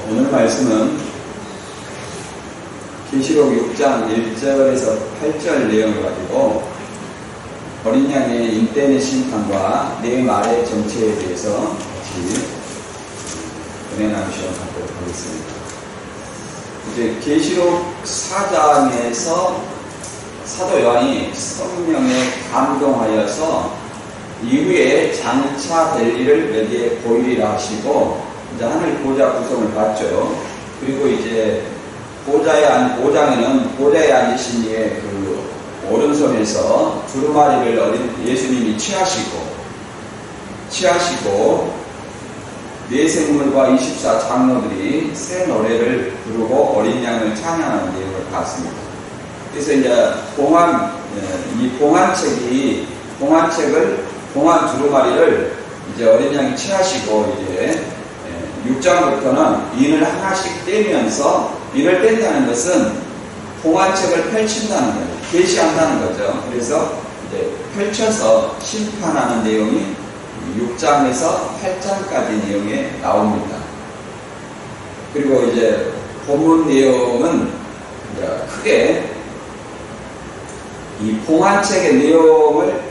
오늘 말씀은 계시록 6장 1절에서 8절 내용을 가지고 어린 양의 인대의 심판과 내 말의 정체에 대해서 같이 은혜 나누 시간 갖도록 하겠습니다. 이제 계시록 4장에서 사도 요한이 성령에 감동하여서 이후에 장차 될 일을 여기에 보이리라 하시고 이제 하늘 보좌 구성을 봤죠. 그리고 이제 보좌에는 보좌에 앉으신 이의 그 오른손에서 두루마리를 어린 예수님이 취하시고 네 생물과 24 장로들이 새 노래를 부르고 어린 양을 찬양하는 내용을 봤습니다. 그래서 이제 봉한 두루마리를 이제 어린 양이 취하시고 이제 6장부터는 인을 하나씩 떼면서 인을 뗀다는 것은 봉한책을 펼친다는 거예요. 계시한다는 거죠. 그래서 이제 펼쳐서 심판하는 내용이 6장에서 8장까지 내용에 나옵니다. 그리고 이제 본문 내용은 이제 크게 이 봉한책의 내용을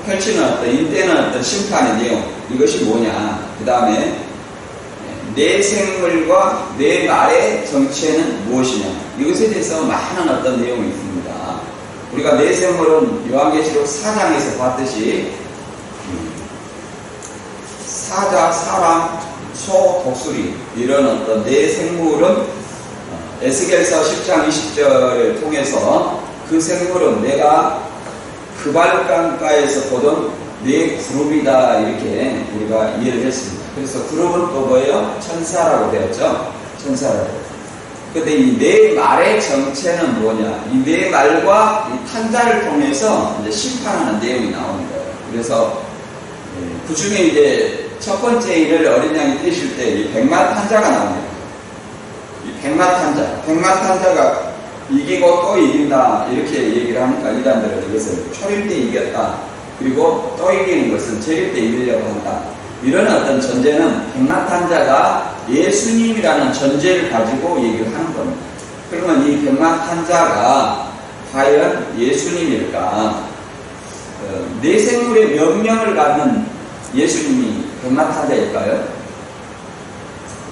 펼치는 어떤 인대는 어떤 심판의 내용, 이것이 뭐냐. 그 다음에 내 생물과 내 말의 정체는 무엇이냐. 이것에 대해서 많은 어떤 내용이 있습니다. 우리가 내 생물은 요한계시록 4장에서 봤듯이 사자, 사람, 소, 독수리 이런 어떤 내 생물은 에스겔서 10장 20절을 통해서 그 생물은 내가 그발강가에서 보던 내 그룹이다 이렇게 우리가 이해를 했습니다. 그래서 그룹은 또 뭐예요? 천사라고 되었죠. 천사라고. 근데 이 내 말의 정체는 뭐냐? 이 내 말과 이 탄자를 통해서 이제 심판하는 내용이 나오는 거예요. 그래서 그 중에 이제 첫 번째 일을 어린 양이 떼실 때 이 백마 탄자가 나옵니다. 이 백마 탄자가 이기고 또 이긴다 이렇게 얘기를 하니까 이단들은 이것을 초림 때 이겼다, 그리고 또 이기는 것은 재림 때 이기려고 한다, 이런 어떤 전제는 백마탄자가 예수님이라는 전제를 가지고 얘기를 하는 겁니다. 그러면 이 백마탄자가 과연 예수님일까? 내 생물의 명령을 받는 예수님이 백마탄자일까요?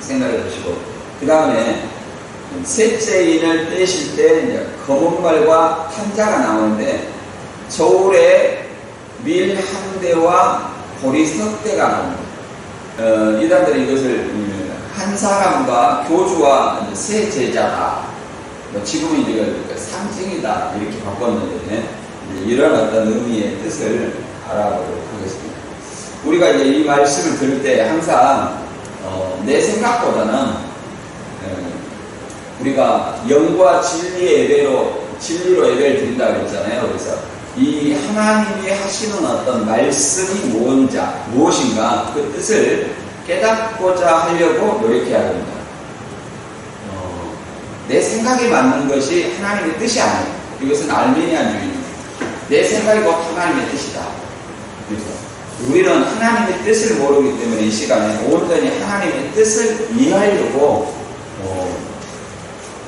생각해 보시고, 그 다음에 셋째 인을 떼실 때 검은 말과 탄자가 나오는데 저울에 밀 한 대와 보리 석 대가 나옵니다. 이단들은 이것을 한 사람과 교주와 세 제자다, 지금은 이걸 상징이다 이렇게 바꿨는데 이런 어떤 의미의 뜻을 알아보도록 하겠습니다. 우리가 이제 이 말씀을 들을 때 항상 내 생각보다는 우리가 영과 진리로 예배를 드린다고 했잖아요. 그래서 이 하나님이 하시는 어떤 말씀이 무엇인가 그 뜻을 깨닫고자 하려고 노력해야 됩니다. 내 생각에 맞는 것이 하나님의 뜻이 아니에요. 이것은 알미니안주의입니다. 내 생각이 곧 하나님의 뜻이다. 그래서 우리는 하나님의 뜻을 모르기 때문에 이 시간에 온전히 하나님의 뜻을 이해하려고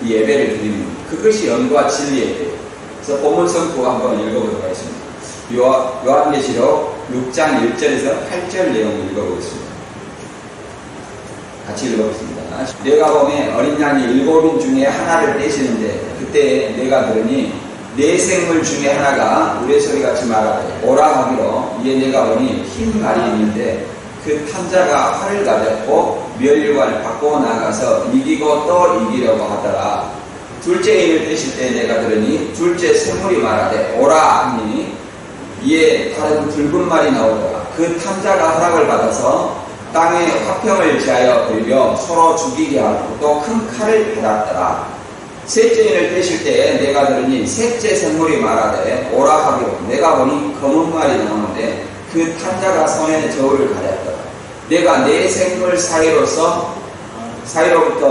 이 예배를 드립니다. 그것이 영과 진리의 예배. 그래서 본문 성구 한번 읽어보도록 하겠습니다. 요한계시록 6장 1절에서 8절 내용을 읽어보겠습니다. 같이 읽어보겠습니다. 내가 보매 어린 양이 7인 중에 하나를 떼시는데 그때 내가 들으니 네 생물 중에 하나가 우레 소리같이 말하되 오라 하기로, 이에 내가 보니 흰 말이 있는데 그 탄자가 활을 가졌고 멸류관을 받고 나가서 이기고 또 이기려고 하더라. 둘째 인을 떼실 때 내가 들으니 둘째 생물이 말하되 오라 하니, 이에 다른 붉은 말이 나오더라. 그 탄자가 허락을 받아서 땅에 화평을 지하여 돌려 서로 죽이게 하고 또 큰 칼을 받았더라. 셋째 인을 떼실 때 내가 들으니 셋째 생물이 말하되 오라 하기로, 내가 보니 검은 말이 나오는데 그 탄자가 손에 저울을 가렸더라. 내가 네 생물 사이로부터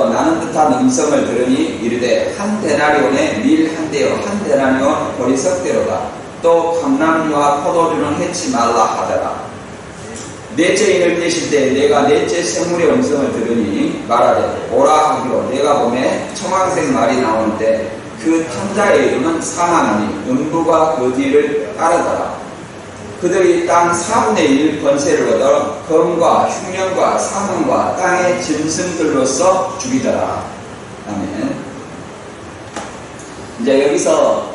나는 듯한 음성을 들으니 이르되 한 데나리온에 밀 한 대요 한 데나리온 보리 석 대로다. 또 감람류와 포도주는 해치 말라 하더라. 넷째 인을 떼실 때 내가 넷째 생물의 음성을 들으니 말하되 오라 하기로 내가 보매 청황색 말이 나오는데 그 탐자의 이름은 사망이니 음부가 그 뒤를 따르더라. 그들이 땅 4분의 1 권세를 얻어 검과 흉년과 사망과 땅의 짐승들로서 죽이더라. 아멘. 이제 여기서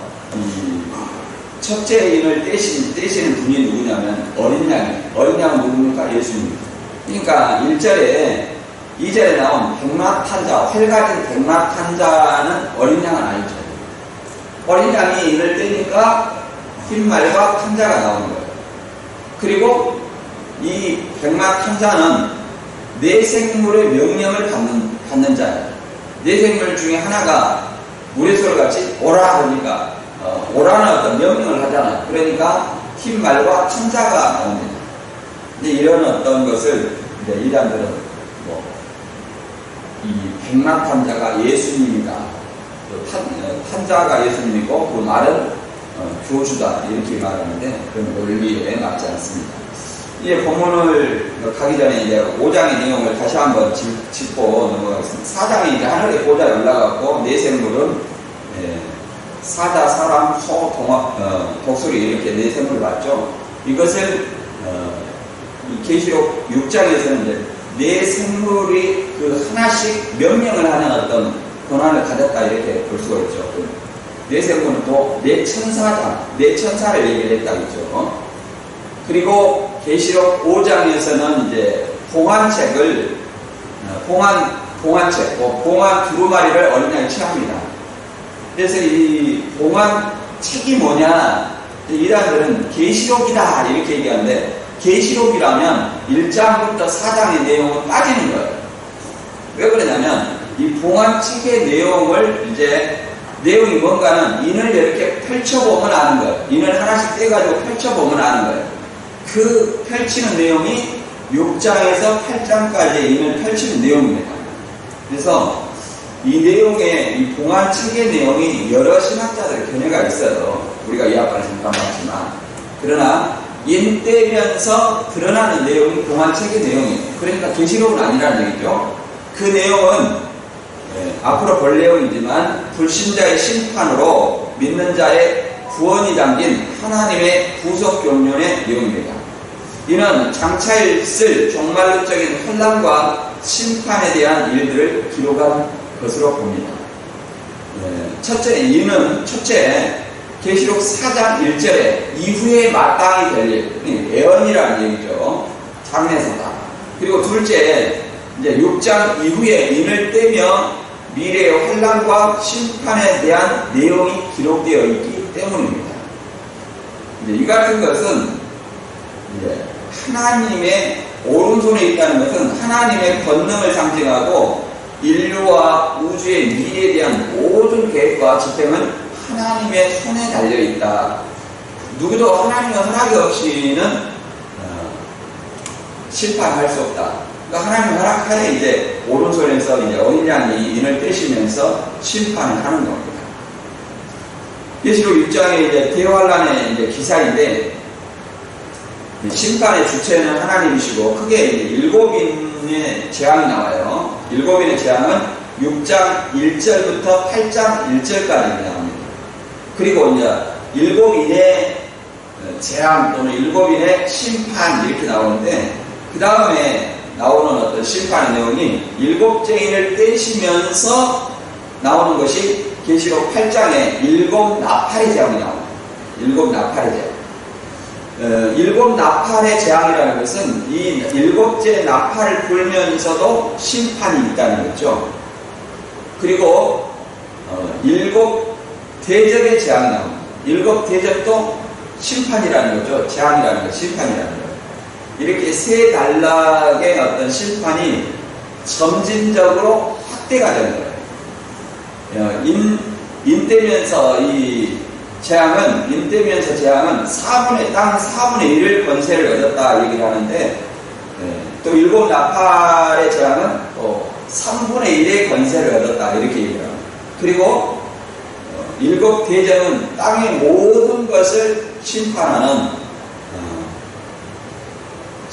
첫째 인을 떼시는 분이 누구냐면 어린 양은 누굽니까? 예수님입니다. 그러니까 1절에 2절에 나온 백마탄자, 활 가진 백마탄자는 어린 양은 아니죠. 어린 양이 인을 떼니까 흰 말과 탄자가 나오는 거예요. 그리고 이 백마탄자는 네 생물의 명령을 받는 자예요. 네 생물 중에 하나가 우레솔같이 오라 그러니까 오라는 어떤 명령을 하잖아요. 그러니까 흰 말과 탄자가 나옵니다. 근데 이런 어떤 것을 이제 이단들은 이 백마탄자가 예수님이다. 탄자가 예수님이고 그 말은 교주다 이렇게 말하는데 그런 논리에 맞지 않습니다. 이제 본문을 가기 전에 이제 5장의 내용을 다시 한번 짚고 넘어가겠습니다. 4장이 이제 하늘의 보좌에 올라갔고 네 생물은 사자, 사람, 소, 독수리 이렇게 네 생물을 봤죠. 이것을 계시록 6장에서는 이제 네 생물이 그 하나씩 명령을 하는 어떤 권한을 가졌다 이렇게 볼 수가 있죠. 네 생물은 또 네 천사를 얘기를 했다고 했죠. 그리고 계시록 5장에서는 이제 봉환책을 봉환책, 봉환 두루마리를 어린 양이 취합니다. 그래서 이 봉환책이 뭐냐? 이단들은 계시록이다 이렇게 얘기하는데 계시록이라면 1장부터 4장의 내용은 빠지는 거예요. 왜 그러냐면 이 봉환책의 내용이 뭔가는 인을 이렇게 펼쳐보면 아는 거예요. 인을 하나씩 떼가지고 펼쳐보면 아는 거예요. 그 펼치는 내용이 6장에서 8장까지의 인을 펼치는 내용입니다. 그래서 이 내용의, 이 봉환책의 내용이 여러 신학자들의 견해가 있어요. 우리가 이 아까는 잠깐 봤지만. 그러나 인 떼면서 드러나는 내용이 봉환책의 내용이에요. 그러니까 계시록은 아니라는 얘기죠. 그 내용은 앞으로 볼 내용이지만 불신자의 심판으로 믿는 자의 구원이 담긴 하나님의 구속 경륜의 내용입니다. 이는 장차 있을 종말론적인 혼란과 심판에 대한 일들을 기록한 것으로 봅니다. 첫째 계시록 4장 1절에 이후에 마땅히 될 일, 예언이라는 얘기죠. 장래서다. 그리고 둘째 이제 6장 이후에 인을 떼며 미래의 혼란과 심판에 대한 내용이 기록되어 있기 때문입니다. 이 같은 것은 이제 하나님의 오른손에 있다는 것은 하나님의 권능을 상징하고 인류와 우주의 미래에 대한 모든 계획과 집행은 하나님의 손에 달려있다. 누구도 하나님의 허락이 없이는 심판할 수 없다. 그러니까 하나님 허락하에 이제 오른손에서 이제 어린 양이 인을 떼시면서 심판을 하는 겁니다. 계시록 6장의 이제 대환란의 이제 기사인데 심판의 주체는 하나님이시고 크게 이제 7인의 재앙이 나와요. 7인의 재앙은 6장 1절부터 8장 1절까지 나옵니다. 그리고 이제 7인의 재앙 또는 7인의 심판 이렇게 나오는데 그 다음에 나오는 어떤 심판의 내용이 7째 인을 떼시면서 나오는 것이 계시록 8장에 7 나팔의 재앙이 나옵니다. 7 나팔의 재앙. 7 나팔의 재앙이라는 것은 이 7째 나팔을 불면서도 심판이 있다는 거죠. 그리고 7 대접의 재앙이 나옵니다. 7 대접도 심판이라는 거죠. 재앙이라는 거, 심판이라는 거. 이렇게 세 단락의 어떤 심판이 점진적으로 확대가 되는 거예요. 인떼면서 이 재앙은, 인떼면서 재앙은 땅 4분의 1을 권세를 얻었다 얘기를 하는데, 또 7 나팔의 재앙은 또 3분의 1의 권세를 얻었다 이렇게 얘기를 합니다. 그리고 7 대접은 땅의 모든 것을 심판하는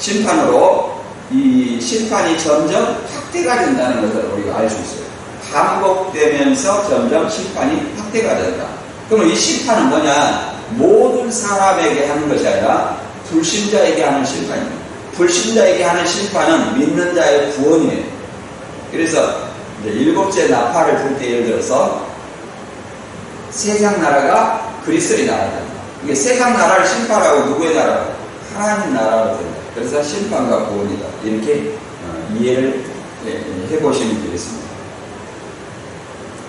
심판으로 이 심판이 점점 확대가 된다는 것을 우리가 알 수 있어요. 반복되면서 점점 심판이 확대가 된다. 그러면 이 심판은 뭐냐? 모든 사람에게 하는 것이 아니라 불신자에게 하는 심판입니다. 불신자에게 하는 심판은 믿는 자의 구원이에요. 그래서 이제 일곱째 나팔을 불 때 예를 들어서 세상 나라가 그리스도의 나라다. 이게 세상 나라를 심판하고 누구의 나라고? 하나님 나라로 된다. 그래서 심판과 구원이다. 이렇게 이해를 해보시면 되겠습니다.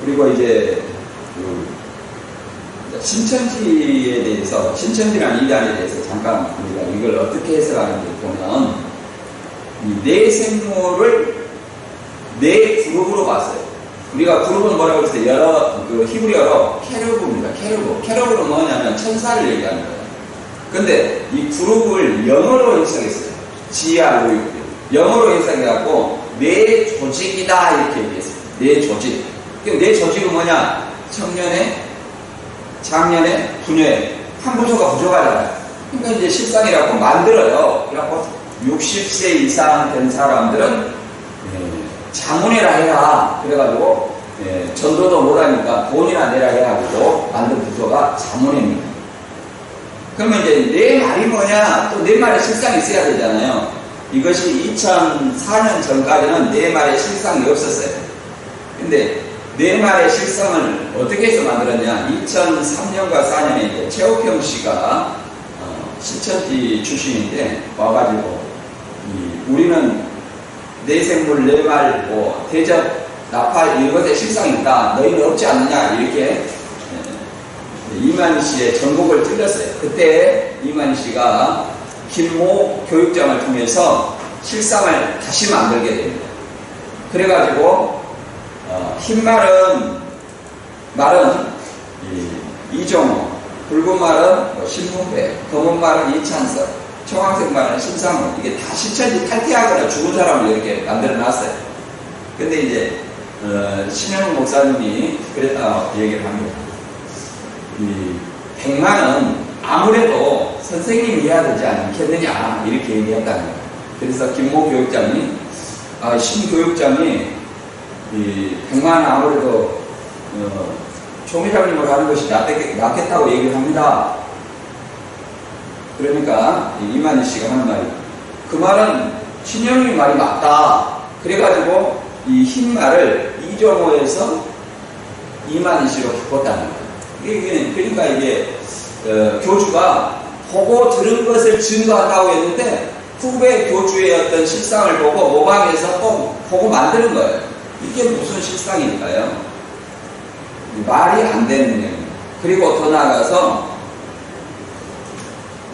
그리고 이제 신천지에 대해서, 신천지라는 이단에 대해서 잠깐 우리가 이걸 어떻게 해석하는지 보면, 이 네 생물을 네 그룹으로 봤어요. 우리가 그룹은 뭐라고 했어요? 히브리어로 케르브입니다. 케르브는 뭐냐면 천사를 얘기하는 거예요. 근데 이 그룹을 영어로 해석했어요. GROU. 영어로 해석해갖고 네 조직이다 이렇게 얘기했어요. 네 조직. 그럼 네 조직은 뭐냐? 청년회, 작년에, 분녀회. 한 부서가 부족하잖아요. 그러니까 이제 실상이라고 만들어요. 그래갖고 60세 이상 된 사람들은 자문회라 해라. 그래가지고 전도도 못하니까 돈이나 내라 해가지고 만든 부서가 자문회입니다. 그러면 이제 내 말이 뭐냐? 또 내 말에 실상이 있어야 되잖아요. 이것이 2004년 전까지는 내 말에 실상이 없었어요. 근데 내 말의 실상을 어떻게 해서 만들었냐? 2003년과 4년에 이제 최옥형 씨가 신천지 출신인데 와가지고 우리는 내 생물, 내 말, 대접, 나팔 이것에 실상이 있다. 너희는 없지 않느냐? 이렇게 이만희 씨의 전곡을 찔렀어요. 그때 이만희 씨가 김모 교육장을 통해서 실상을 다시 만들게 됩니다. 그래가지고 흰 말은 이종호, 붉은 말은 신문배, 검은 말은 이찬석, 청황색 말은 신상훈. 이게 다 신천지 탈퇴하거나 죽은 사람을 이렇게 만들어 놨어요. 근데 이제 신현웅 목사님이 그랬다 얘기를 합니다. 이 백만은 아무래도 선생님이 해야 되지 않겠느냐 이렇게 얘기했다는 거예요. 그래서 김모 교육장이 신 교육장이 이 백만은 아무래도 총회장님을 하는 것이 낫겠다고 얘기를 합니다. 그러니까 이만희 씨가 하는 말이, 그 말은 신현웅이 말이 맞다. 그래가지고 이 흰 말을 이종호에서 이만희 씨로 바꿨다는 거예요. 그러니까 이게 교주가 보고 들은 것을 증거한다고 했는데 후배 교주의 어떤 실상을 보고 모방해서 또 보고 만드는 거예요. 이게 무슨 실상일까요? 말이 안 되는 내용입니다. 그리고 더 나아가서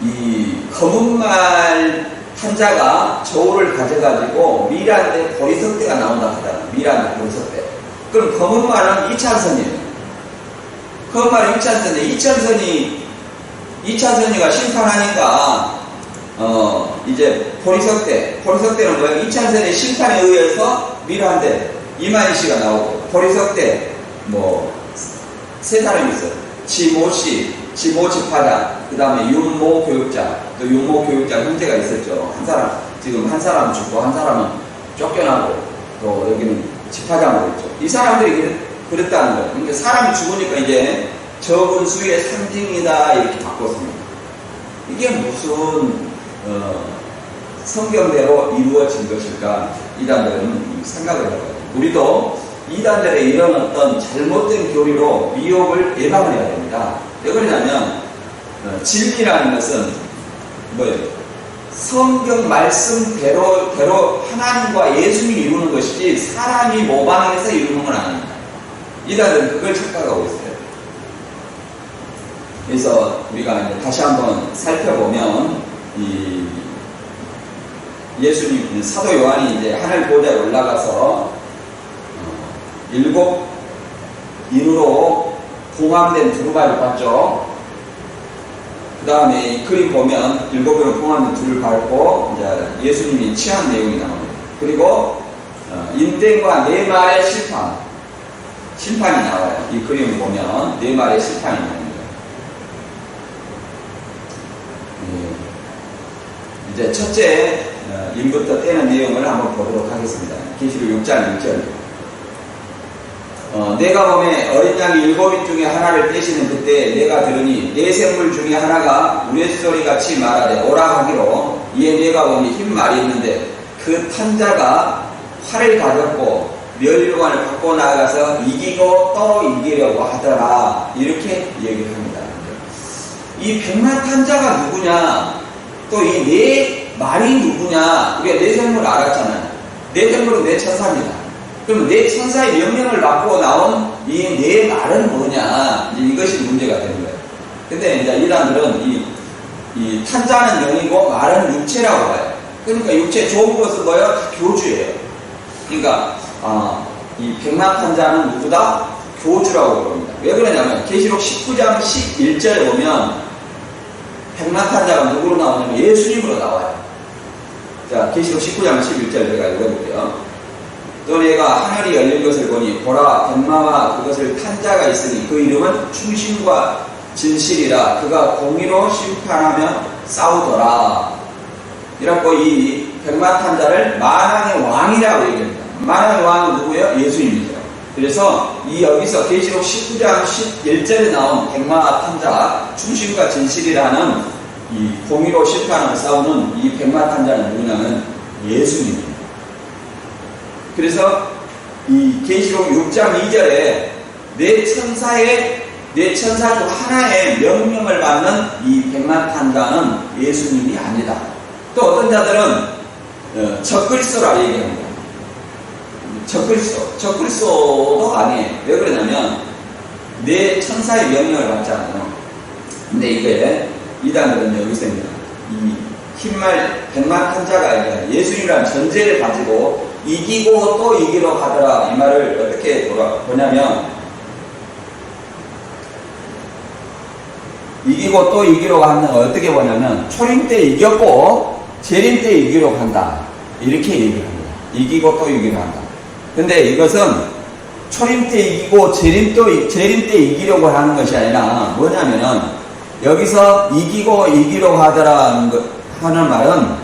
이 검은 말 한자가 저울을 가져가지고 미란대 보리석대가 나온다 하잖아요. 미란대 보리석대. 그럼 검은 말은 이찬선이에요. 검은 말은 이찬선인데 이찬선이가 심판하니까 이제 보리석대는 뭐예요? 이찬선의 심판에 의해서 미란대 이만희 씨가 나오고, 보리석대 세 사람이 있어요. 지모 집화장, 그 다음에 윤모 교육장, 또 윤모 교육장 형제가 있었죠. 지금 한 사람은 죽고 한 사람은 쫓겨나고, 또 여기는 집화장으로 있죠. 이 사람들이 그랬다는 거예요. 그러니까 사람이 죽으니까 이제 적은 수의 상징이다 이렇게 바꿨습니다. 이게 무슨 성경대로 이루어진 것일까? 이단들은 생각을 해봐요. 우리도 이단들의 이런 어떤 잘못된 교리로 미혹을 예방을 해야 됩니다. 왜 그러냐면 진리라는 것은 뭐예요? 성경 말씀대로 하나님과 예수님이 이루는 것이지 사람이 모방해서 이루는 건 아닙니다. 이단들은 그걸 착각하고 있어요. 그래서 우리가 이제 다시 한번 살펴보면 이 예수님 사도 요한이 이제 하늘 보좌에 올라가서 7 인으로 봉함된 두루마리를 봤죠. 그 다음에 이 그림 보면 7인으로 봉함된 두루를 밟고 이제 예수님이 취한 내용이 나옵니다. 그리고 인땡과 네 말의 심판이 나와요. 이 그림을 보면 네 말의 심판이 나옵니다. 이제 첫째 인부터 떼는 내용을 한번 보도록 하겠습니다. 계시록 6장 1절. 내가 보매 어린 양이 7인 중에 하나를 떼시는 그때 내가 들으니 네 생물 중에 하나가 우레소리 같이 말하되 오라 하기로 이에 내가 보니 흰 말이 있는데 그 탄자가 활을 가졌고 멸류관을 갖고 나가서 이기고 또 이기려고 하더라. 이렇게 얘기를 합니다. 이 백만 탄자가 누구냐, 또 이 네 말이 누구냐. 우리가 네 생물 알았잖아요. 네 생물은 네 천사입니다. 그럼 네 천사의 명령을 받고 나온 이 네 말은 뭐냐, 이것이 문제가 되는 거예요. 근데 이제 이단들은 이 탄자는 영이고 말은 육체라고 봐요. 그러니까 육체 좋은 것은 뭐예요? 교주예요. 그러니까 이 백만 탄자는 누구다? 교주라고 그럽니다. 왜 그러냐면 계시록 19장 11절에 보면 백만 탄자가 누구로 나오냐면 예수님으로 나와요. 자, 계시록 19장 11절 제가 읽어볼게요. 또 내가 하늘이 열린 것을 보니 보라 백마와 그것을 탄 자가 있으니 그 이름은 충신과 진실이라. 그가 공의로 심판하며 싸우더라. 이라고 이 백마 탄 자를 만왕의 왕이라고 얘기합니다. 만왕의 왕은 누구예요? 예수님이죠. 그래서 여기서 계시록 19장 11절에 나온 백마 탄 자, 충신과 진실이라는 이 공의로 심판하며 싸우는 이 백마 탄 자는 누구냐면 예수님입니다. 그래서 이 계시록 6장 2절에 네 천사 중 하나의 명령을 받는 이 백만 탄자는 예수님이 아니다. 또 어떤 자들은 적그리스도라고 얘기합니다. 적그리스도도 아니에요. 왜 그러냐면 네 천사의 명령을 받잖아요. 근데 이게 이단들은 여기서 이 흰말 백만 탄자가 아니라 예수님이라는 전제를 가지고 이기고 또 이기러 가더라. 이 말을 어떻게 보냐면 이기고 또 이기러 가는 걸 어떻게 보냐면 초림 때 이겼고 재림 때 이기러 간다. 이렇게 얘기를 합니다. 이기고 또 이기러 간다. 근데 이것은 초림 때 이기고 재림 때 이기려고 하는 것이 아니라 뭐냐면은 여기서 이기고 이기러 가더라 하는 말은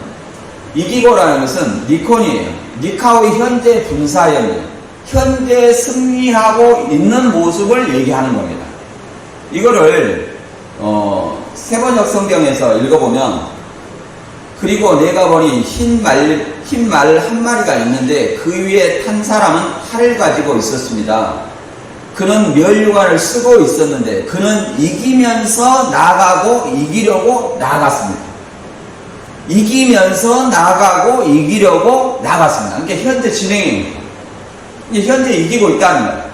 이기고라는 것은 니콘이에요. 니카오의 현재 분사형이에요. 현재 승리하고 있는 모습을 얘기하는 겁니다. 이거를 세번역 성경에서 읽어보면 그리고 내가 보니 흰 말 한 마리가 있는데 그 위에 탄 사람은 활을 가지고 있었습니다. 그는 멸류관을 쓰고 있었는데 그는 이기면서 나가고 이기려고 나갔습니다. 이기면서 나가고 이기려고 나갔습니다. 그러니까 현재 진행입니다. 현재 이기고 있다는 거예요.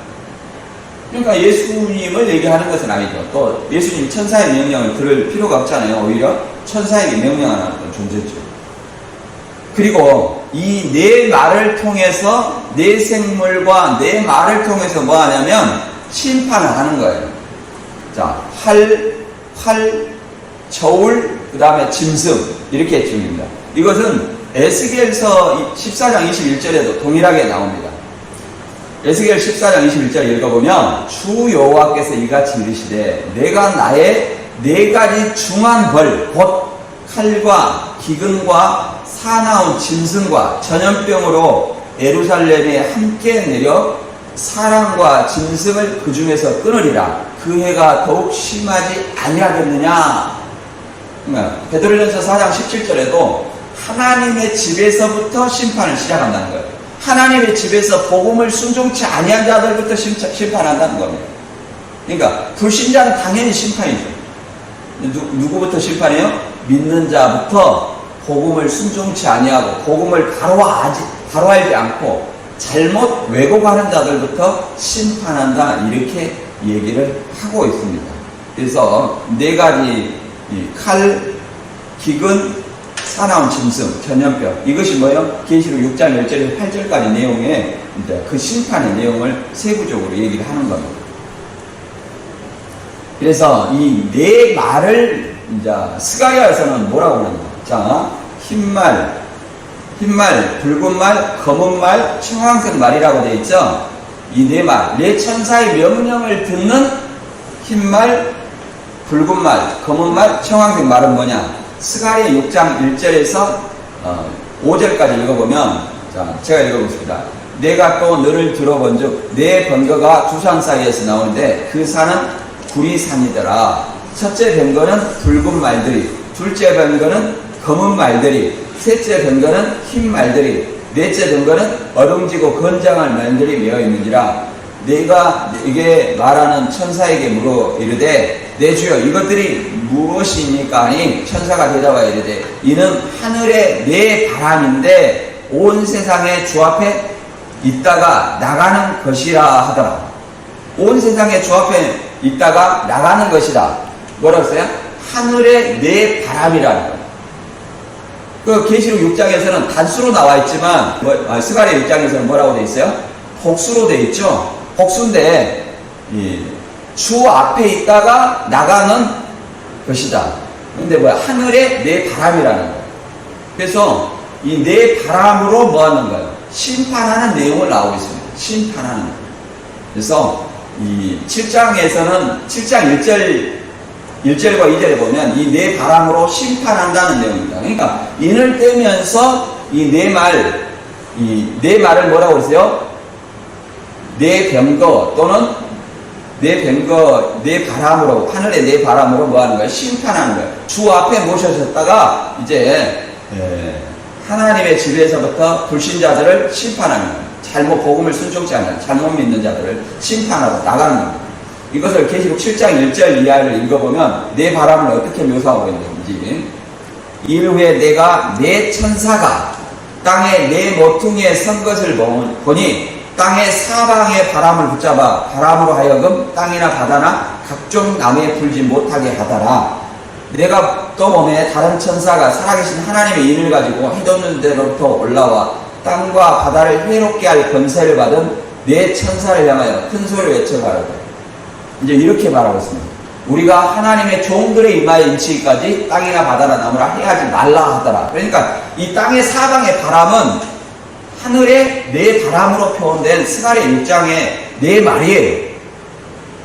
그러니까 예수님을 얘기하는 것은 아니죠. 또 예수님이 천사의 명령을 들을 필요가 없잖아요. 오히려 천사에게 명령하는 어떤 존재죠. 그리고 이 네 말을 통해서 네 생물과 네 말을 통해서 뭐 하냐면 심판을 하는 거예요. 자, 활, 저울, 그 다음에 짐승 이렇게 중입니다. 이것은 에스겔서 14장 21절에도 동일하게 나옵니다. 에스겔 14장 21절 읽어보면 주 여호와께서 이같이 이르시되 내가 나의 네 가지 중한 벌 곧 칼과 기근과 사나운 짐승과 전염병으로 예루살렘에 함께 내려 사람과 짐승을 그 중에서 끊으리라. 그 해가 더욱 심하지 아니하겠느냐. 베드로전서 4장 17절에도 하나님의 집에서부터 심판을 시작한다는 거예요. 하나님의 집에서 복음을 순종치 아니한 자들부터 심판한다는 겁니다. 그러니까 불신자는 당연히 심판이죠. 누구부터 심판해요? 믿는 자부터 복음을 순종치 아니하고 복음을 가로알지 않고 잘못 왜곡하는 자들부터 심판한다. 이렇게 얘기를 하고 있습니다. 그래서 네 가지 칼, 기근, 사나운 짐승, 전염병 이것이 뭐예요? 계시록 6장 1절에서 8절까지 내용에 이제 그 심판의 내용을 세부적으로 얘기를 하는 겁니다. 그래서 이 네 말을 이제 스가랴에서는 뭐라고 그러냐? 자, 흰 말, 붉은 말, 검은 말, 청황색 말이라고 되어 있죠. 이 네 말, 네 천사의 명령을 듣는 흰 말, 붉은 말, 검은 말, 청황색 말은 뭐냐? 스가랴 6장 1절에서 5절까지 읽어보면, 자, 제가 읽어보겠습니다. 내가 또 너를 들어본 즉, 내 번거가 두 산 사이에서 나오는데, 그 산은 구리산이더라. 첫째 번거는 붉은 말들이, 둘째 번거는 검은 말들이, 셋째 번거는 흰 말들이, 넷째 번거는 어둥지고 건장한 말들이 메어 있는지라. 내가 이게 말하는 천사에게 물어 이르되, 내 주여 이것들이 무엇입니까? 하니 천사가 대답하여 이르되, 이는 하늘의 내 바람인데 온 세상의 주 앞에 있다가 나가는 것이라 하더라. 온 세상의 주 앞에 있다가 나가는 것이다. 뭐라고 했어요? 하늘의 내 바람이라는 거예요. 그 계시록 6장에서는 단수로 나와 있지만 스가랴 6장에서는 뭐라고 되어 있어요? 복수로 되어 있죠. 복수인데 주 앞에 있다가 나가는 것이다. 근데 하늘의 내 바람이라는 거예요. 그래서 이 내 바람으로 뭐 하는 거예요? 심판하는 내용을 나오고 있습니다. 심판하는 거예요. 그래서 이 7장에서는 7장 1절과 2절에 보면 이 내 바람으로 심판한다는 내용입니다. 그러니까 인을 떼면서 이 내 말을 뭐라고 했어요? 내 병거 또는 내 바람으로, 하늘의 내 바람으로 뭐 하는 거예요? 심판하는 거예요. 주 앞에 모셔졌다가 이제 하나님의 집에서부터 불신자들을 심판하는 거예요. 잘못 복음을 순종치 않는, 잘못 믿는 자들을 심판하고 나가는 겁니다. 이것을 계시록 7장 1절 이하를 읽어보면 내 바람을 어떻게 묘사하고 있는지, 이후에 내가 내 천사가 땅에 내 모퉁이에 선 것을 보니 땅의 사방의 바람을 붙잡아 바람으로 하여금 땅이나 바다나 각종 나무에 불지 못하게 하더라. 내가 또 몸에 다른 천사가 살아계신 하나님의 인을 가지고 해돋는 데로부터 올라와 땅과 바다를 해롭게 할 권세를 받은 내 천사를 향하여 큰 소리로 외쳐 가라되. 이제 이렇게 말하고 있습니다. 우리가 하나님의 종들의 이마에 인치기까지 땅이나 바다나 나무라 해하지 말라 하더라. 그러니까 이 땅의 사방의 바람은 하늘의 내 바람으로 표현된 스가랴 6장의 내 말이에요.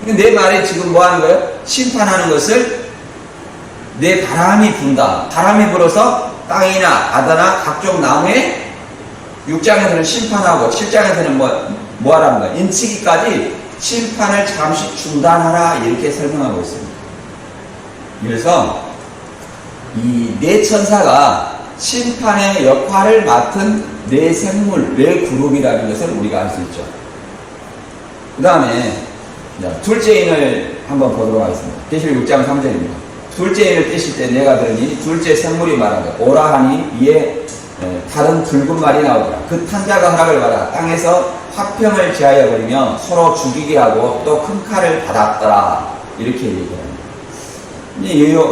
근데 내 말이 지금 뭐 하는 거예요? 심판하는 것을 내 바람이 분다. 바람이 불어서 땅이나 바다나 각종 나무에 6장에서는 심판하고 7장에서는 뭐 하라는 거예요? 인치기까지 심판을 잠시 중단하라, 이렇게 설명하고 있습니다. 그래서 이 네 천사가 심판의 역할을 맡은 네 생물, 네 그룹이라는 것을 우리가 알 수 있죠. 그 다음에 둘째 인을 한번 보도록 하겠습니다. 계시록 6장 3절입니다. 둘째 인을 떼실 때 내가 들으니 둘째 생물이 말하되 오라 하니 이에 다른 붉은 말이 나오더라. 그 탄자가 허락을 받아 땅에서 화평을 제하여 버리며 서로 죽이게 하고 또 큰 칼을 받았더라. 이렇게 얘기합니다.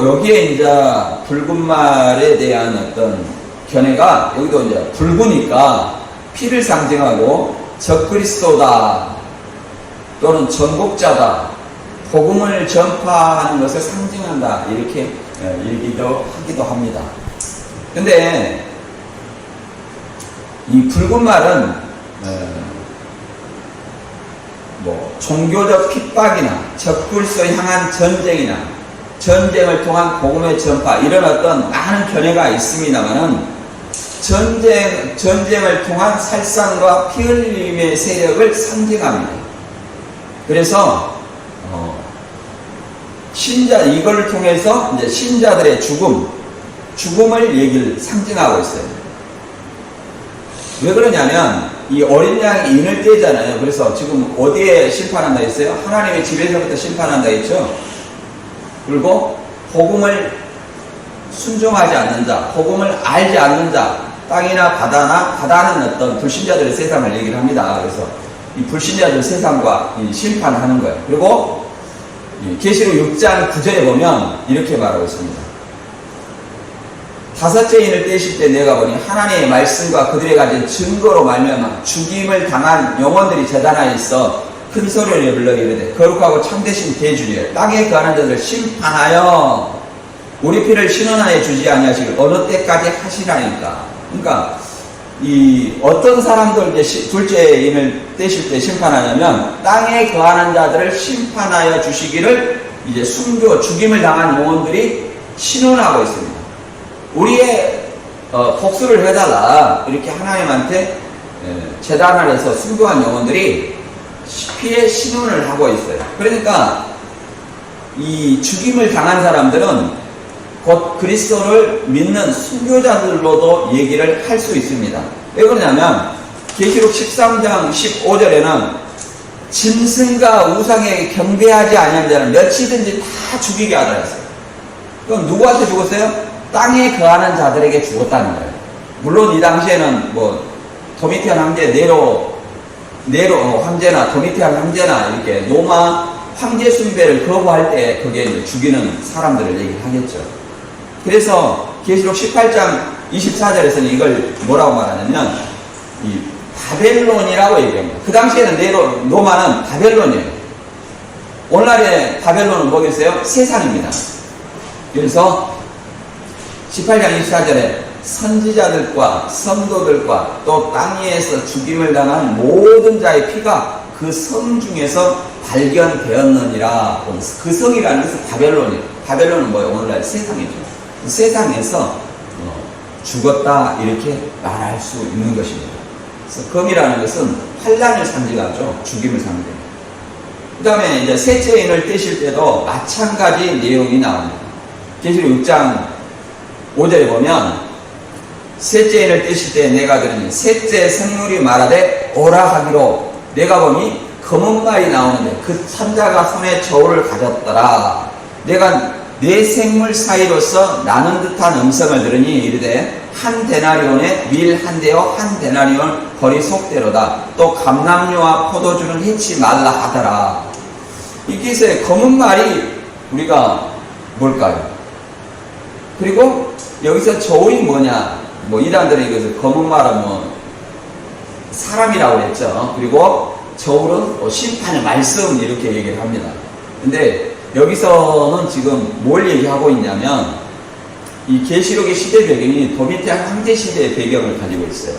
여기에 이제 붉은 말에 대한 어떤 견해가, 여기도 이제 붉으니까 피를 상징하고 적그리스도다 또는 전복자다, 복음을 전파하는 것을 상징한다, 이렇게 얘기도 하기도 합니다. 근데 이 붉은 말은 종교적 핍박이나 적그리스도에 향한 전쟁이나 전쟁을 통한 복음의 전파, 이런 어떤 많은 견해가 있습니다만은 전쟁을 통한 살상과 피 흘림의 세력을 상징합니다. 그래서 이걸 통해서 이제 신자들의 죽음을 얘기를 상징하고 있어요. 왜 그러냐면 이 어린 양이 인을 떼잖아요. 그래서 지금 어디에 심판한다 했어요? 하나님의 집에서부터 심판한다 했죠. 그리고 복음을 순종하지 않는 자, 복음을 알지 않는 자, 땅이나 바다는 어떤 불신자들의 세상을 얘기를 합니다. 그래서 이 불신자들 세상과 심판하는 거예요. 그리고 계시록 6장 9절에 보면 이렇게 말하고 있습니다. 다섯째 인을 떼실 때 내가 보니 하나님의 말씀과 그들이 가진 증거로 말미암아 죽임을 당한 영혼들이 재단하에 있어 큰 소리를 불러 이르되 거룩하고 참되신 대주리여 땅에 거하는 자들을 심판하여 우리 피를 신원하여 주지 아니하시길 어느 때까지 하시라니까. 그러니까 어떤 사람들 이제 둘째 인을 떼실 때 심판하냐면 땅에 거하는 자들을 심판하여 주시기를 이제 죽임을 당한 영혼들이 신원하고 있습니다. 우리의 복수를 해달라. 이렇게 하나님한테 제단을 해서 순교한 영혼들이 피해 신원을 하고 있어요. 그러니까 이 죽임을 당한 사람들은 곧 그리스도를 믿는 순교자들로도 얘기를 할 수 있습니다. 왜 그러냐면 계시록 13장 15절에는 짐승과 우상에 경배하지 아니하는 자는 몇이든지 다 죽이게 하더라 했어요. 그럼 누구한테 죽었어요? 땅에 거하는 자들에게 죽었다는 거예요. 물론 이 당시에는 뭐 도미티안 황제 네로 황제나 도미티안 황제나 이렇게 로마 황제 숭배를 거부할 때 거기에 이제 죽이는 사람들을 얘기하겠죠. 그래서 계시록 18장 24절에서는 이걸 뭐라고 말하냐면 이 바벨론이라고 얘기합니다. 그 당시에는 로마는 바벨론이에요. 오늘날의 바벨론은 뭐겠어요? 세상입니다. 그래서 18장 24절에 선지자들과 성도들과 또 땅 위에서 죽임을 당한 모든 자의 피가 그 성 중에서 발견되었느니라. 그 성이라는 것은 바벨론이에요. 바벨론은 뭐예요? 오늘날 세상이죠. 그 세상에서 죽었다 이렇게 말할 수 있는 것입니다. 그래서 검이라는 것은 환난을 상징하죠. 죽임을 상징합니다. 그 다음에 이제 셋째 인을 떼실 때도 마찬가지 내용이 나옵니다. 계시록 6장 5절에 보면 셋째 인을 떼실 때 내가 들으니 셋째 생물이 말하되 오라 하기로 내가 보니 검은 말이 나오는데 그 천자가 손에 저울을 가졌더라. 내가 네 생물 사이로서 나는 듯한 음성을 들으니 이르되 한 데나리온에 밀 한 대요 한 데나리온 거리 속대로다. 또 감람류와 포도주는 해치 말라 하더라. 여기서 검은 말이 우리가 뭘까요? 그리고 여기서 저울이 뭐냐? 뭐 이단들은 이것을 검은 말은 뭐 사람이라고 했죠. 그리고 저울은 심판의 말씀 이렇게 얘기를 합니다. 근데 여기서는 지금 뭘 얘기하고 있냐면 이 계시록의 시대 배경이 도미티안 황제 시대의 배경을 가지고 있어요.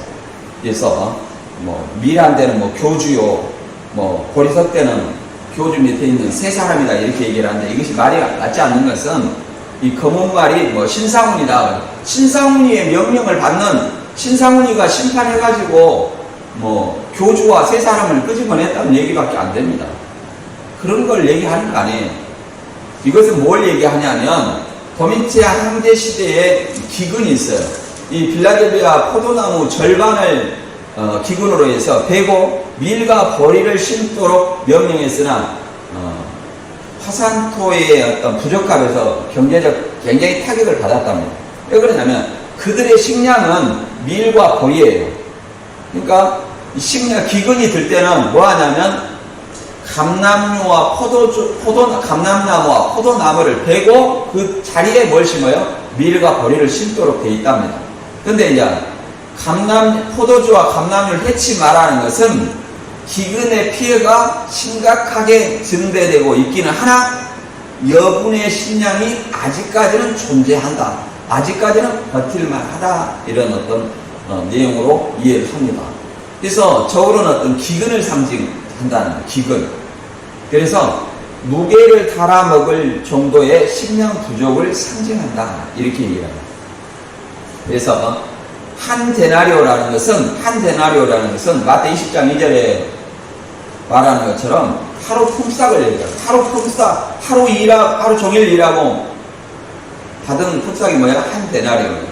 그래서 뭐 밀한 데는 뭐 교주요, 뭐 보리석 때는 교주 밑에 있는 세 사람이다 이렇게 얘기를 하는데 이것이 말이 맞지 않는 것은 이 검은 말이 뭐 신상훈이다. 신상훈이의 명령을 받는 신상훈이가 심판해가지고 뭐 교주와 세 사람을 끄집어냈다는 얘기밖에 안 됩니다. 그런 걸 얘기하는 거 아니에요. 이것은 뭘 얘기하냐면 도미티안 황제 시대에 기근이 있어요. 이 빌라델비아 포도나무 절반을 기근으로 해서 베고 밀과 보리를 심도록 명령했으나 화산토의 어떤 부족함에서 경제적 굉장히 타격을 받았답니다. 왜 그러냐면 그들의 식량은 밀과 보리예요. 그러니까 식량 기근이 들 때는 뭐 하냐면 감람류와 감람나무와 포도나무를 베고 그 자리에 뭘 심어요? 밀과 보리를 심도록 되어 있답니다. 근데 이제 포도주와 감람류를 해치 말하는 것은 기근의 피해가 심각하게 증대되고 있기는 하나 여분의 식량이 아직까지는 존재한다. 아직까지는 버틸만하다. 이런 어떤 내용으로 이해를 합니다. 그래서 저울은 어떤 기근을 상징한다는 기근. 그래서 무게를 달아 먹을 정도의 식량 부족을 상징한다. 이렇게 얘기합니다. 그래서 한 데나리오라는 것은 마태 20장 2절에 말하는 것처럼 하루 품삯을 얘기해요. 하루 종일 일하고 받은 품삯이 뭐예요? 한 데나리오예요.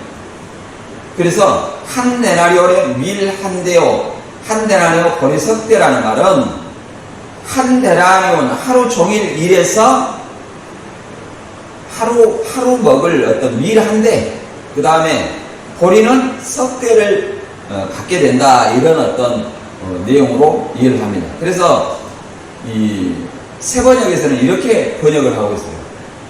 그래서 한 데나리오에 밀 한 대요, 한 데나리오 보리 석 대라는 말은 한 데나리오는 하루 종일 일해서 하루 먹을 어떤 밀 한 대, 그 다음에 보리는 석 대를 갖게 된다. 이런 어떤 내용으로 이해를 합니다. 그래서 이 세번역에서는 이렇게 번역을 하고 있어요.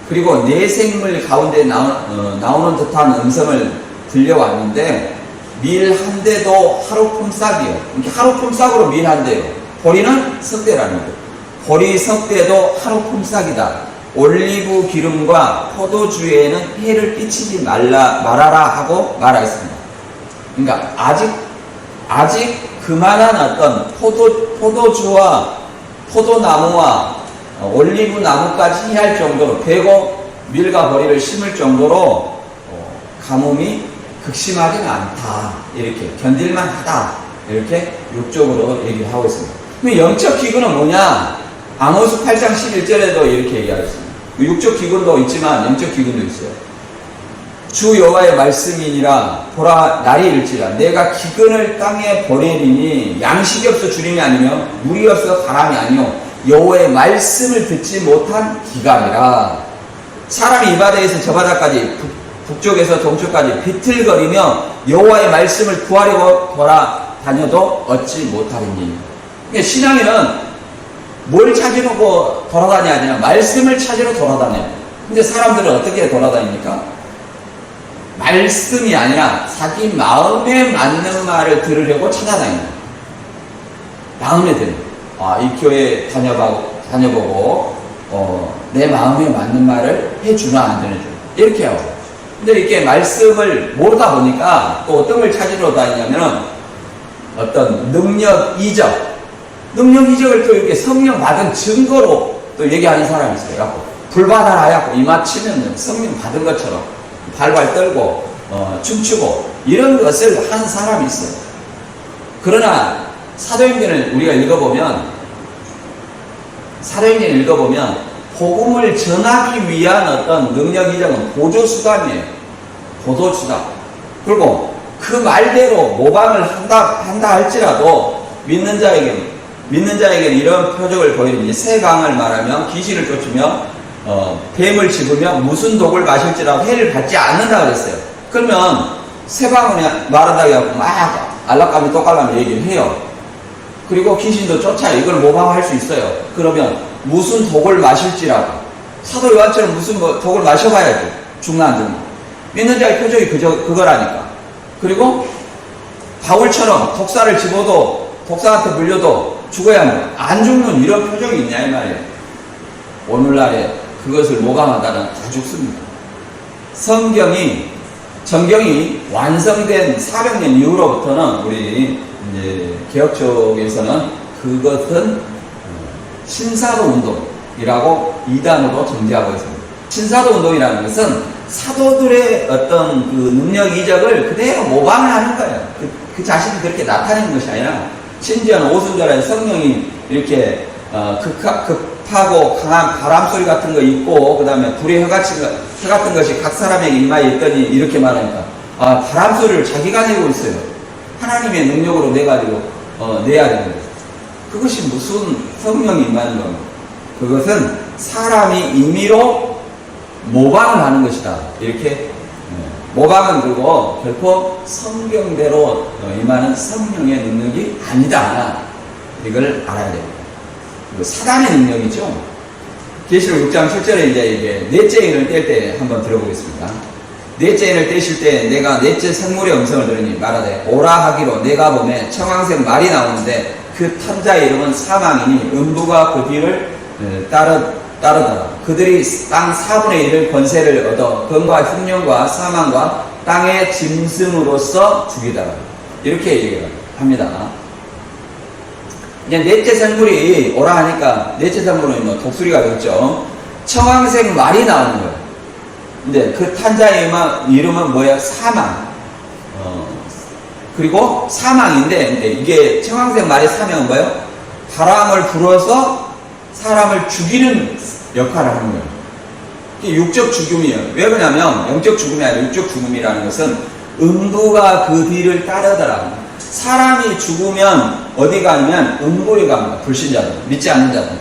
그리고 네 생물 가운데 나오는 듯한 음성을 들려왔는데 밀 한 대도 하루 품삯이에요. 이렇게 하루 품삯으로 밀 한 대요. 보리는 석 대라는 거예요. 보리 석 대도 하루 품삯이다. 올리브 기름과 포도주에는 해를 끼치지 말아라 하고 말하였습니다. 그러니까 아직 그만한 어떤 포도주와 포도나무와 올리브 나무까지 해할 정도로 베고 밀과 보리를 심을 정도로 가뭄이 극심하지는 않다. 이렇게 견딜만 하다. 이렇게 육적으로 얘기를 하고 있습니다. 그럼 영적 기근은 뭐냐? 아모스 8장 11절에도 이렇게 얘기하고 있습니다. 육적 기근도 있지만 영적 기근도 있어요. 주 여호와의 말씀이니라. 보라, 날이 일지라 내가 기근을 땅에 보내리니 양식이 없어 주림이 아니며 물이 없어 바람이 아니요 여호와의 말씀을 듣지 못한 기간이라. 사람이 이 바다에서 저 바다까지 북쪽에서 동쪽까지 비틀거리며 여호와의 말씀을 구하려고 돌아다녀도 얻지 못하리니. 그러니까 신앙인은 뭘 찾으러 돌아다녀야 되냐? 말씀을 찾으러 돌아다녀요. 근데 사람들은 어떻게 돌아다닙니까? 말씀이 아니라 자기 마음에 맞는 말을 들으려고 찾아다닙니다. 마음에 드는. 이 교회 다녀보고 내 마음에 맞는 말을 해주나 안 해주나 이렇게 하고. 근데 이렇게 말씀을 모르다 보니까 또 어떤 걸 찾으러 다니냐면 어떤 능력 이적. 능력 이적을 또 이렇게 성령 받은 증거로 또 얘기하는 사람이 있어요. 불 받아라. 이마 치면 성령 받은 것처럼 발발 떨고 춤추고 이런 것을 한 사람이 있어요. 그러나 사도행전을 우리가 읽어보면 복음을 전하기 위한 어떤 능력 이적은 보조수단이에요. 보조수단. 그리고 그 말대로 모방을 한다 할지라도 믿는 자에게는 이런 표적을 보이는 새 강을 말하며 귀신을 쫓으며 뱀을 집으며 무슨 독을 마실지라도 해를 받지 않는다 그랬어요. 그러면 새 방언이 말하다 해갖고 막 알락가미 똑갈라미 얘기를 해요. 그리고 귀신도 쫓아요. 이걸 모방할 수 있어요. 그러면 무슨 독을 마실지라도 사도 요한처럼 무슨 독을 마셔봐야죠. 죽나 안 죽나. 믿는 자의 표적이 그거라니까. 그리고 바울처럼 독사를 집어도 독사한테 물려도 죽어야 합니다. 안 죽는 이런 표적이 있냐 이 말이에요. 오늘날에 그것을 모방하다는 다 죽습니다. 정경이 완성된 400년 이후로부터는 우리 이제 개혁 쪽에서는 그것은 신사도 운동이라고 이단으로 정죄하고 있습니다. 신사도 운동이라는 것은 사도들의 어떤 그 능력 이적을 그대로 모방을 하는 거예요. 그 자신이 그렇게 나타내는 것이 아니라 심지어는 오순절에 성령이 이렇게 급하고 강한 바람 소리 같은 거 있고 그 다음에 불의 혀 같은 것이 각 사람에게 임하에 있더니 이렇게 말하니까 바람 소리를 자기가 내고 있어요. 하나님의 능력으로 내가지고 내야 되는 거예요. 그것이 무슨 성령이 임하는 겁니다. 그것은 사람이 임의로 모방을 하는 것이다. 이렇게 모방은 그리고 결코 성경대로 임하는 성령의 능력이 아니다. 이걸 알아야 됩니다. 사단의 능력이죠. 계시록 6장 7절에 이제 이게 넷째 인을 뗄 때 한번 들어보겠습니다. 넷째 인을 떼실 때 내가 넷째 생물의 음성을 들으니 말하되 오라 하기로 내가 보매 청황색 말이 나오는데 그 탄자의 이름은 사망이니 음부가 그 뒤를 따르더라. 그들이 땅 4분의 1을 권세를 얻어 검과 흉년과 사망과 땅의 짐승으로서 죽이더라. 이렇게 얘기를 합니다. 이제 넷째 생물이 오라 하니까 넷째 생물은 뭐 독수리가 되겠죠. 청황색 말이 나오는 거예요. 근데 그 탄자의 이름은 뭐예요? 사망. 그리고 사망인데 이게 청황색 말의 사명은 뭐예요? 바람을 불어서 사람을 죽이는 역할을 하는 거예요. 이게 육적 죽음이에요. 왜 그러냐면 영적 죽음이 아니라 육적 죽음이라는 것은 음부가 그 뒤를 따르더라. 사람이 죽으면 어디 가냐면 음부에 갑니다. 불신자들, 믿지 않는 자들,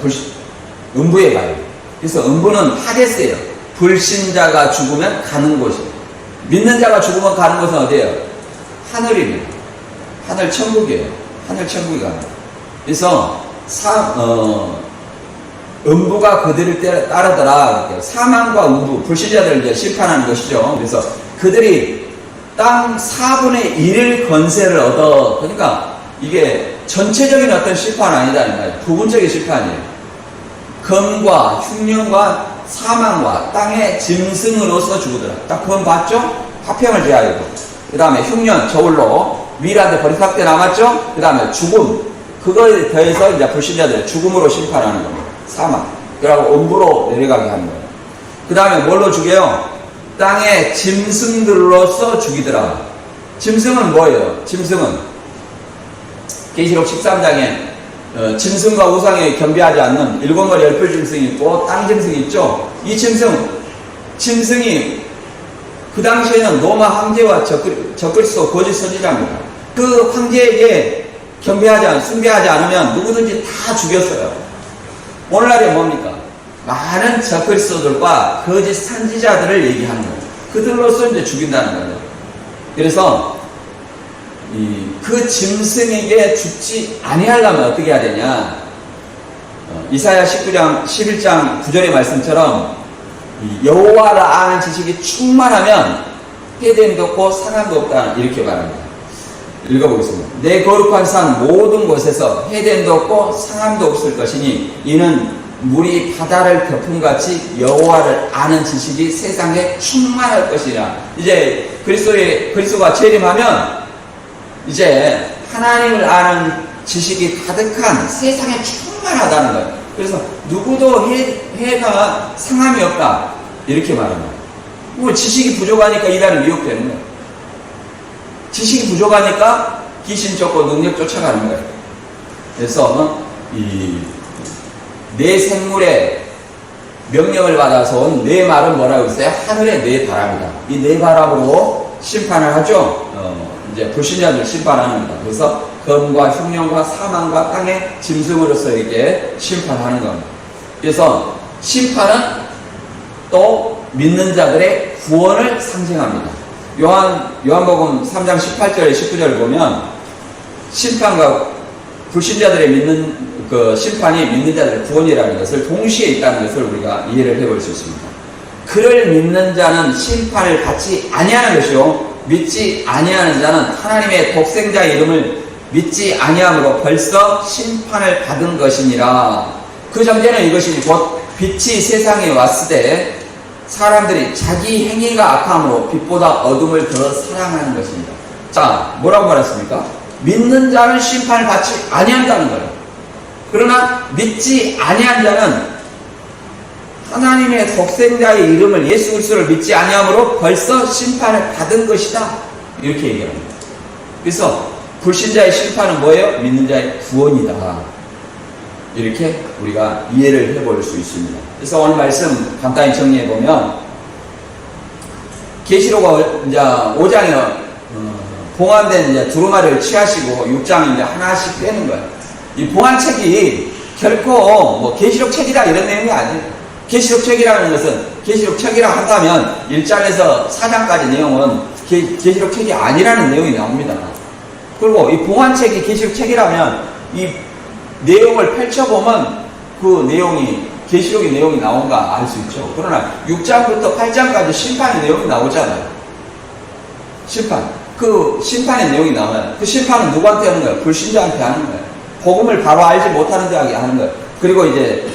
음부에 가요. 그래서 음부는 하데스예요. 불신자가 죽으면 가는 곳이에요. 믿는 자가 죽으면 가는 곳은 어디예요? 하늘입니다. 하늘 천국이에요. 하늘 천국이 갑니다. 그래서 음부가 그들을 따르더라. 사망과 음부, 불신자들을 이제 심판하는 것이죠. 그래서 그들이 땅 4분의 1을 권세를 얻어. 그러니까 이게 전체적인 어떤 심판 아니다. 부분적인 심판이에요. 검과 흉년과 사망과 땅의 짐승으로서 죽으더라. 딱 그건 봤죠? 화평을 제하여. 그 다음에 흉년, 저울로 미라한테 버리삭대 남았죠? 그 다음에 죽음. 그거에 더해서 이제 불신자들 죽음으로 심판하는 겁니다. 사망. 그리고 음부로 내려가게 하는 거예요. 그 다음에 뭘로 죽여요? 땅의 짐승들로서 죽이더라. 짐승은 뭐예요? 짐승은 계시록 13장에 짐승과 우상에 겸비하지 않는 일곱 머리 열풀 짐승이 있고 땅 짐승이 있죠. 이 짐승이 그 당시에는 로마 황제와 적그리스도 거짓 선지자입니다. 그 황제에게 숭배하지 않으면 누구든지 다 죽였어요. 오늘날에 뭡니까? 많은 적그리스도들과 거짓 선지자들을 얘기하는 거예요. 그들로서 이제 죽인다는 거예요. 그래서 그 짐승에게 죽지 아니하려면 어떻게 해야 되냐? 이사야 11장 9절의 말씀처럼 여호와를 아는 지식이 충만하면 해됨도 없고 상함도 없다, 이렇게 말합니다. 읽어보겠습니다. 내 거룩한 산 모든 곳에서 해됨도 없고 상함도 없을 것이니 이는 물이 바다를 덮음같이 여호와를 아는 지식이 세상에 충만할 것이라. 이제 그리스도가 재림하면 이제 하나님을 아는 지식이 가득한 세상에 충만하다는 거예요. 그래서 누구도 해가 상함이 없다, 이렇게 말합니다. 뭐 지식이 부족하니까 이단을 미혹되는 거예요. 지식이 부족하니까 귀신 쫓고 능력 쫓아가는 거예요. 그래서 내 생물의 명령을 받아서 온 내 말은 뭐라고 했어요? 하늘의 내 바람이다. 이 내 바람으로 심판을 하죠. 이제 불신자들 심판하는 겁니다. 그래서 검과 흉령과 사망과 땅의 짐승으로서 이렇게 심판하는 겁니다. 그래서 심판은 또 믿는 자들의 구원을 상징합니다. 요한복음 3장 18절에 19절을 보면 심판과 불신자들의 믿는 그 심판이 믿는 자들의 구원이라는 것을 동시에 있다는 것을 우리가 이해를 해볼 수 있습니다. 그를 믿는 자는 심판을 받지 아니하는 것이요 믿지 아니하는 자는 하나님의 독생자의 이름을 믿지 아니함으로 벌써 심판을 받은 것이니라. 그 전제는 이것이니 곧 빛이 세상에 왔을 때 사람들이 자기 행위가 악함으로 빛보다 어둠을 더 사랑하는 것입니다. 자, 뭐라고 말했습니까? 믿는 자는 심판을 받지 아니한다는 거예요. 그러나 믿지 아니한 자는 하나님의 독생자의 이름을 예수 그리스도를 믿지 아니함으로 벌써 심판을 받은 것이다, 이렇게 얘기합니다. 그래서 불신자의 심판은 뭐예요? 믿는 자의 구원이다, 이렇게 우리가 이해를 해볼 수 있습니다. 그래서 오늘 말씀 간단히 정리해 보면 계시록 이제 5장에 봉안된 이제 두루마리를 취하시고 6장에 이제 하나씩 빼는 거예요. 이 봉안책이 결코 뭐 계시록 책이다 이런 내용이 아니에요. 계시록 책이라는 것은 계시록 책이라 한다면 1장에서 4장까지 내용은 계시록 책이 아니라는 내용이 나옵니다. 그리고 이 봉안책이 계시록 책이라면 이 내용을 펼쳐보면 그 내용이 계시록의 내용이 나온가 알 수 있죠. 그러나 6장부터 8장까지 심판의 내용이 나오잖아요. 심판. 그 심판의 내용이 나와요. 그 심판은 누구한테 하는 거예요? 불신자한테 하는 거예요. 복음을 바로 알지 못하는 자에게 하는 거예요. 그리고 이제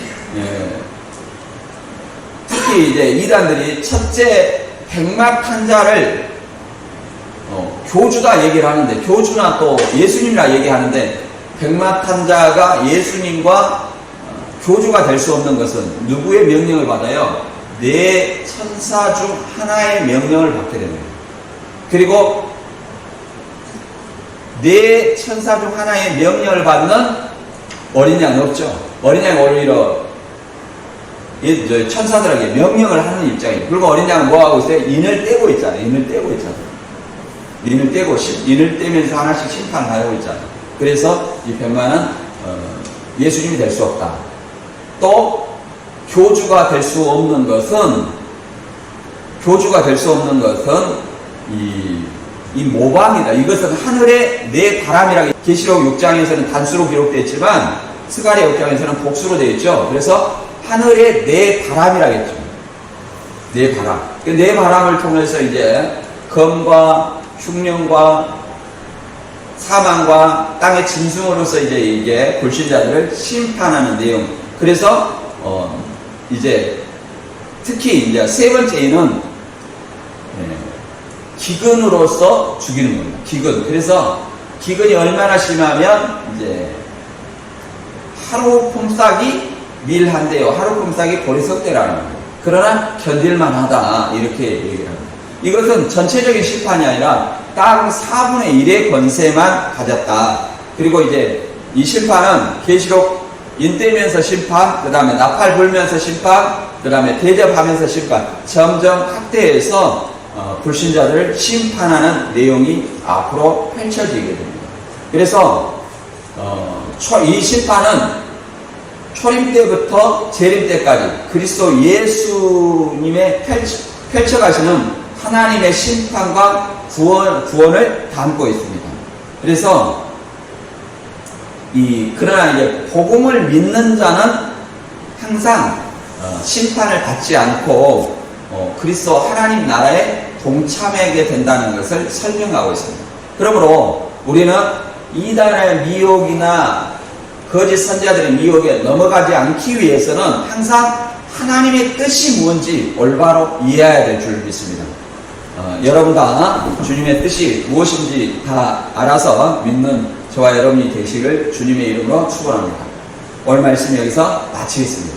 특히 이제 이단들이 첫째 백마탄자를 교주다 얘기를 하는데, 교주나 또 예수님이라 얘기하는데, 백마탄자가 예수님과 교주가 될 수 없는 것은 누구의 명령을 받아요? 네 천사 중 하나의 명령을 받게 됩니다. 그리고 네 천사 중 하나의 명령을 받는 어린 양은 없죠. 어린 양은 오히려 천사들에게 명령을 하는 입장이에요. 그리고 어린 양은 뭐 하고 있어요? 인을 떼고 있잖아요. 인을 떼면서 하나씩 심판을 하고 있잖아요. 그래서 이 백마는 예수님이 될 수 없다. 또 교주가 될 수 없는 것은 이 모방이다. 이것은 하늘의 내 바람이라고 계시록 6장에서는 단수로 기록되어 있지만 스가랴 6장에서는 복수로 되어 있죠. 그래서 하늘의 내 바람이라겠죠. 내 바람. 내 바람을 통해서 이제 검과 흉령과 사망과 땅의 짐승으로서 이제 이게 불신자들을 심판하는 내용. 그래서 이제 특히 이제 세 번째는 기근으로서 죽이는 겁니다. 기근. 그래서 기근이 얼마나 심하면 이제 하루 품삯이 밀한대요. 하루 품삯이 보리석대라는 거예요. 그러나 견딜만하다, 이렇게 얘기를 합니다. 이것은 전체적인 심판이 아니라 딱 4분의 1의 권세만 가졌다. 그리고 이제 이 심판은 계시록 인되면서 심판, 그 다음에 나팔 불면서 심판, 그 다음에 대접하면서 심판, 점점 확대해서 불신자들을 심판하는 내용이 앞으로 펼쳐지게 됩니다. 그래서 이 심판은 초림 때부터 재림 때까지 그리스도 예수님의 펼쳐가시는 하나님의 심판과 구원을 담고 있습니다. 그래서 그러나 이제 복음을 믿는 자는 항상 심판을 받지 않고 그리스도 하나님 나라에 동참하게 된다는 것을 설명하고 있습니다. 그러므로 우리는 이단의 미혹이나 거짓 선지자들의 미혹에 넘어가지 않기 위해서는 항상 하나님의 뜻이 무엇인지 올바로 이해해야 될 줄 믿습니다. 여러분 다 주님의 뜻이 무엇인지 다 알아서 믿는 저와 여러분이 되시길 주님의 이름으로 축원합니다. 오늘 말씀 여기서 마치겠습니다.